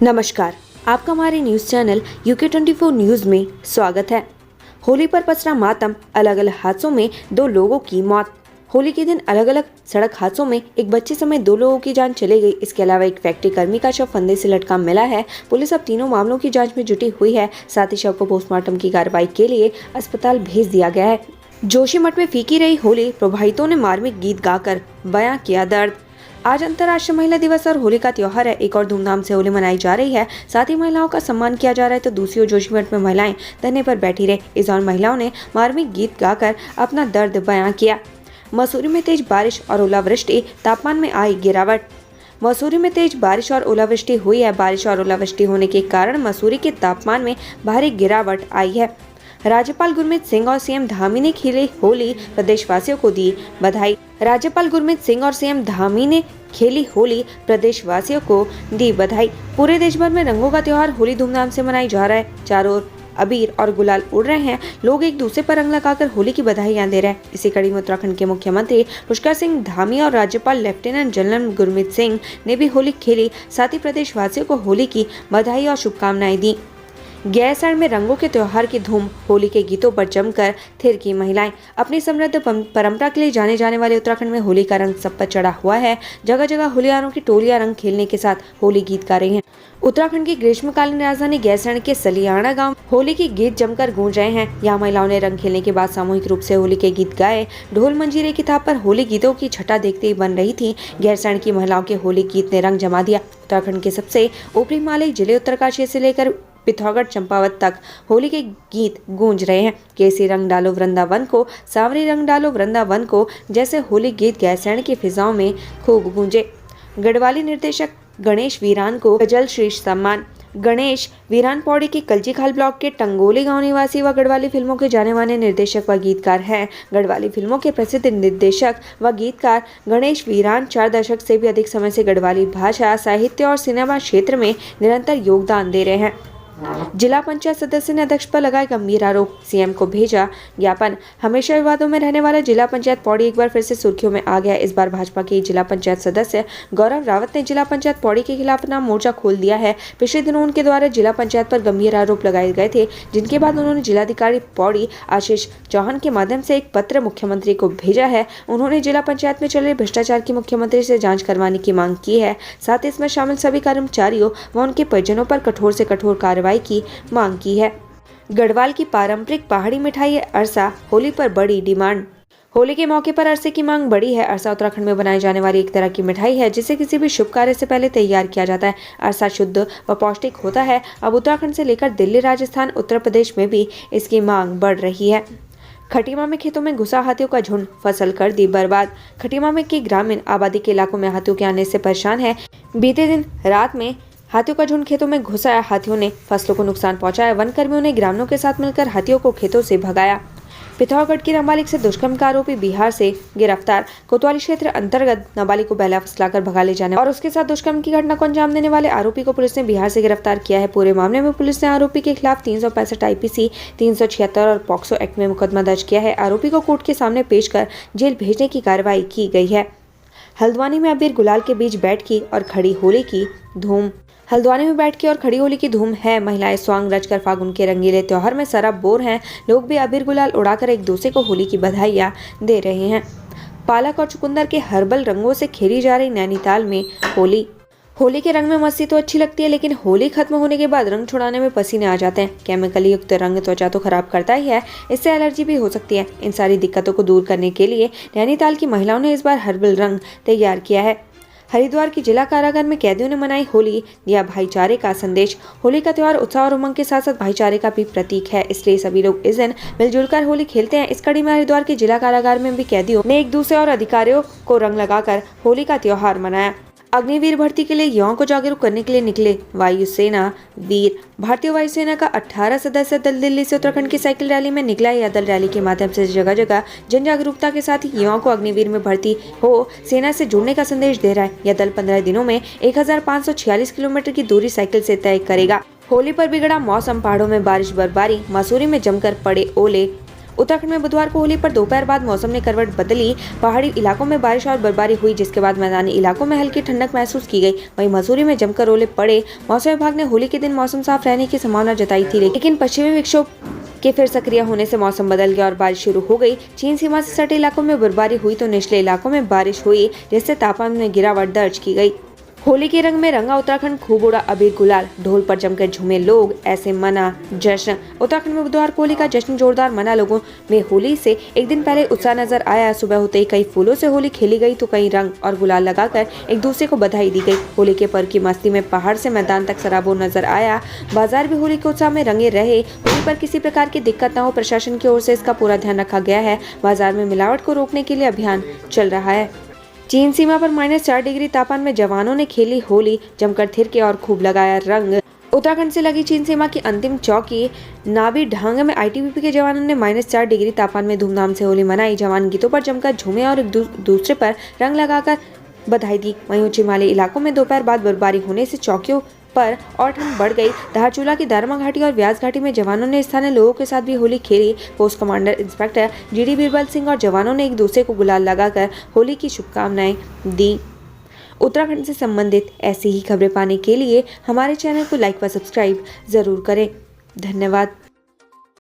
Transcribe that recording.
नमस्कार, आपका हमारे न्यूज़ चैनल UK24 न्यूज़ में स्वागत है। होली पर पसरा मातम, अलग अलग हादसों में 2 लोगों की मौत। होली के दिन अलग अलग सड़क हादसों में एक बच्चे समेत 2 लोगों की जान चली गई। इसके अलावा एक फैक्ट्री कर्मी का शव फंदे से लटका मिला है। पुलिस अब तीनों मामलों की जांच में जुटी हुई है। साथ ही शव को पोस्टमार्टम की कार्रवाई के लिए अस्पताल भेज दिया गया है। जोशीमठ में फीकी रही होली, प्रभावितों ने मार्मिक गीत गाकर बयां किया दर्द। आज अंतर्राष्ट्रीय महिला दिवस और होली का त्योहार है। एक और धूमधाम से होली मनाई जा रही है। साथ ही महिलाओं का सम्मान किया जा रहा है, तो दूसरी ओर जोशीमठ में महिलाएं धरने पर बैठी रही। इस दौरान महिलाओं ने मार्मिक गीत गाकर अपना दर्द बयां किया। मसूरी में तेज बारिश और ओलावृष्टि, तापमान में आई गिरावट। मसूरी में तेज बारिश और ओलावृष्टि हुई है। बारिश और ओलावृष्टि होने के कारण मसूरी के तापमान में भारी गिरावट आई है। राज्यपाल गुरमीत सिंह और सीएम धामी ने खेली होली, प्रदेशवासियों को दी बधाई। राज्यपाल गुरमीत सिंह और सीएम धामी ने खेली होली, प्रदेशवासियों को दी बधाई। पूरे देश भर में रंगों का त्योहार होली धूमधाम से मनाई जा रहा है। चारों ओर अबीर और गुलाल उड़ रहे हैं। लोग एक दूसरे पर रंग लगाकर होली की बधाइयां दे रहे हैं। इसी कड़ी में उत्तराखंड के मुख्यमंत्री पुष्कर सिंह धामी और राज्यपाल लेफ्टिनेंट जनरल गुरमीत सिंह ने भी होली खेली। साथ ही प्रदेशवासियों को होली की बधाई और शुभकामनाएं दी। गैरसैंण में रंगों के त्योहार की धूम, होली के गीतों पर जमकर थिरकी महिलाएं। अपनी समृद्ध परंपरा के लिए जाने जाने वाले उत्तराखंड में होली का रंग सब पर चढ़ा हुआ है। जगह जगह होलियारों की टोलियां रंग खेलने के साथ होली गीत गा रही हैं। उत्तराखंड की ग्रीष्मकालीन राजधानी गैरसैंण के सलियाना गांव होली के गीत जमकर गूंज रहे हैं। यहाँ महिलाओं ने रंग खेलने के बाद सामूहिक रूप से होली के गीत गाए। ढोल मंजीरे की थाप पर होली गीतों की छटा देखते ही बन रही थी। गैरसैंण की महिलाओं के होली गीत ने रंग जमा दिया। उत्तराखंड के सबसे ऊपरी हिमालयी जिले उत्तरकाशी से लेकर पिथौरागढ़ चंपावत तक होली के गीत गूंज रहे हैं। केसरी रंग डालो वृंदावन को, सांवरी रंग डालो वृंदावन को जैसे होली गीत गैरसैंण की फिजाओं में खूब गूंजे। गढ़वाली निर्देशक गणेश वीरान को गजल श्रेष्ठ सम्मान। गणेश वीरान पौड़ी के कलजीखाल ब्लॉक के टंगोली गांव निवासी व गढ़वाली फिल्मों के जाने माने निर्देशक व गीतकार हैं। गढ़वाली फिल्मों के प्रसिद्ध निर्देशक व गीतकार गणेश वीरान 4 दशक से भी अधिक समय से गढ़वाली भाषा, साहित्य और सिनेमा क्षेत्र में निरंतर योगदान दे रहे हैं। जिला पंचायत सदस्य ने अध्यक्ष पर लगाए गंभीर आरोप, सीएम को भेजा ज्ञापन। हमेशा विवादों में रहने वाला जिला पंचायत पौड़ी एक बार फिर से सुर्खियों में आ गया। इस बार भाजपा के जिला पंचायत सदस्य गौरव रावत ने जिला पंचायत पौड़ी के खिलाफ अपना मोर्चा खोल दिया है। पिछले दिनों उनके द्वारा जिला पंचायत पर गंभीर आरोप लगाए गए थे, जिनके बाद उन्होंने जिलाधिकारी पौड़ी आशीष चौहान के माध्यम से एक पत्र मुख्यमंत्री को भेजा है। उन्होंने जिला पंचायत में चल रहे भ्रष्टाचार की मुख्यमंत्री से जाँच करवाने की मांग की है। साथ ही इसमें शामिल सभी कर्मचारियों व उनके परिजनों पर कठोर से कठोर कार्रवाई की मांग की है। गढ़वाल की पारंपरिक पहाड़ी मिठाई अरसा, होली पर बड़ी डिमांड। होली के मौके पर अरसे की मांग बढ़ी है। अरसा उत्तराखंड में बनाई जाने वाली एक तरह की मिठाई है, जिसे किसी भी शुभ कार्य से पहले तैयार किया जाता है। अरसा शुद्ध व पौष्टिक होता है। अब उत्तराखंड से लेकर दिल्ली, राजस्थान, उत्तर प्रदेश में भी इसकी मांग बढ़ रही है। खटीमा में खेतों में घुसा हाथियों का झुंड, फसल कर दी बर्बाद। खटीमा में की ग्रामीण आबादी के इलाकों में हाथियों के आने से परेशान है। बीते दिन रात में हाथियों का झुंड खेतों में घुसा। हाथियों ने फसलों को नुकसान पहुंचाया। वन कर्मियों ने ग्रामीणों के साथ मिलकर हाथियों को खेतों से भगाया। पिथौरागढ़ की नाबालिग से दुष्कर्म का आरोपी बिहार से गिरफ्तार। कोतवाली क्षेत्र अंतर्गत नाबालिग को बहला फुसलाकर भगा ले जाने और उसके साथ दुष्कर्म की घटना को अंजाम देने वाले आरोपी को पुलिस ने बिहार से गिरफ्तार किया है। पूरे मामले में पुलिस ने आरोपी के खिलाफ 365 IPC 376 और पॉक्सो एक्ट में मुकदमा दर्ज किया है। आरोपी को कोर्ट के सामने पेश कर जेल भेजने की कार्रवाई की गई है। हल्द्वानी में अबीर गुलाल के बीच बैठकी और खड़ी होली की धूम। हल्द्वानी में बैठकी और खड़ी होली की धूम है। महिलाएं स्वांग रचकर फागुन के रंगीले त्योहार में सराबोर हैं। लोग भी अबीर गुलाल उड़ाकर एक दूसरे को होली की बधाइयां दे रहे हैं। पालक और चुकंदर के हर्बल रंगों से खेली जा रही नैनीताल में होली। होली के रंग में मस्ती तो अच्छी लगती है, लेकिन होली खत्म होने के बाद रंग छुड़ाने में पसीने आ जाते हैं। केमिकल युक्त रंग त्वचा तो खराब करता ही है, इससे एलर्जी भी हो सकती है। इन सारी दिक्कतों को दूर करने के लिए नैनीताल की महिलाओं ने इस बार हर्बल रंग तैयार किया है। हरिद्वार की जिला कारागार में कैदियों ने मनाई होली, दिया भाईचारे का संदेश। होली का त्योहार उत्साह और उमंग के साथ साथ भाईचारे का भी प्रतीक है, इसलिए सभी लोग इस दिन मिलजुल कर होली खेलते हैं। इस कड़ी में हरिद्वार के जिला कारागार में भी कैदियों ने एक दूसरे और अधिकारियों को रंग लगाकर होली का त्योहार मनाया। अग्निवीर भर्ती के लिए युवाओं को जागरूक करने के लिए निकले वायुसेना वीर। भारतीय वायुसेना का 18 सदस्य दल दिल्ली से उत्तराखंड की साइकिल रैली में निकला। यह दल रैली के माध्यम से जगह जगह जन जागरूकता के साथ ही युवाओं को अग्निवीर में भर्ती हो सेना से जुड़ने का संदेश दे रहा है। यह दल 15 दिनों में 1546 किलोमीटर की दूरी साइकिल से तय करेगा। होली पर बिगड़ा मौसम, पहाड़ों में बारिश बर्फबारी, मसूरी में जमकर पड़े ओले। उत्तराखंड में बुधवार को होली पर दोपहर बाद मौसम ने करवट बदली। पहाड़ी इलाकों में बारिश और बर्फबारी हुई, जिसके बाद मैदानी इलाकों में हल्की ठंडक महसूस की गई। वहीं मसूरी में जमकर ओले पड़े। मौसम विभाग ने होली के दिन मौसम साफ रहने की संभावना जताई थी, लेकिन पश्चिमी विक्षोभ के फिर सक्रिय होने से मौसम बदल गया और बारिश शुरू हो गई। चीन सीमा से सटे इलाकों में बर्फबारी हुई तो निचले इलाकों में बारिश हुई, जिससे तापमान में गिरावट दर्ज की गई। होली के रंग में रंगा उत्तराखंड, खूब उड़ा अबीर गुलाल, ढोल पर जमकर झूमे लोग, ऐसे मना जश्न। उत्तराखंड में बुधवार को होली का जश्न जोरदार मना। लोगों में होली से एक दिन पहले उत्साह नजर आया। सुबह होते ही कई फूलों से होली खेली गई तो कई रंग और गुलाल लगाकर एक दूसरे को बधाई दी गई। होली के पर्व की मस्ती में पहाड़ से मैदान तक सराबोर नजर आया। बाजार भी होली के उत्साह में रंगे रहे। होली पर किसी प्रकार की दिक्कत न हो, प्रशासन की ओर से इसका पूरा ध्यान रखा गया है। बाजार में मिलावट को रोकने के लिए अभियान चल रहा है। चीन सीमा पर -4 डिग्री तापमान में जवानों ने खेली होली, जमकर थिरके और खूब लगाया रंग। उत्तराखंड से लगी चीन सीमा की अंतिम चौकी नाबी ढांग में आईटीबीपी के जवानों ने -4 डिग्री तापमान में धूमधाम से होली मनाई। जवान गीतों पर जमकर झूमे और एक दूसरे पर रंग लगाकर बधाई दी। वहीं उच्च हिमालयी इलाकों में दोपहर बाद बर्फबारी होने से चौकियों पर और ठंड बढ़ गई। धारचूला की दारमा घाटी और व्यास घाटी में जवानों ने स्थानीय लोगों के साथ भी होली खेली। Post commander inspector GD Birbal Singh और जवानों ने एक दूसरे को गुलाल लगाकर होली की शुभकामनाएं दी। उत्तराखंड से संबंधित ऐसी ही खबरें पाने के लिए हमारे चैनल को लाइक व सब्सक्राइब जरूर करें। धन्यवाद।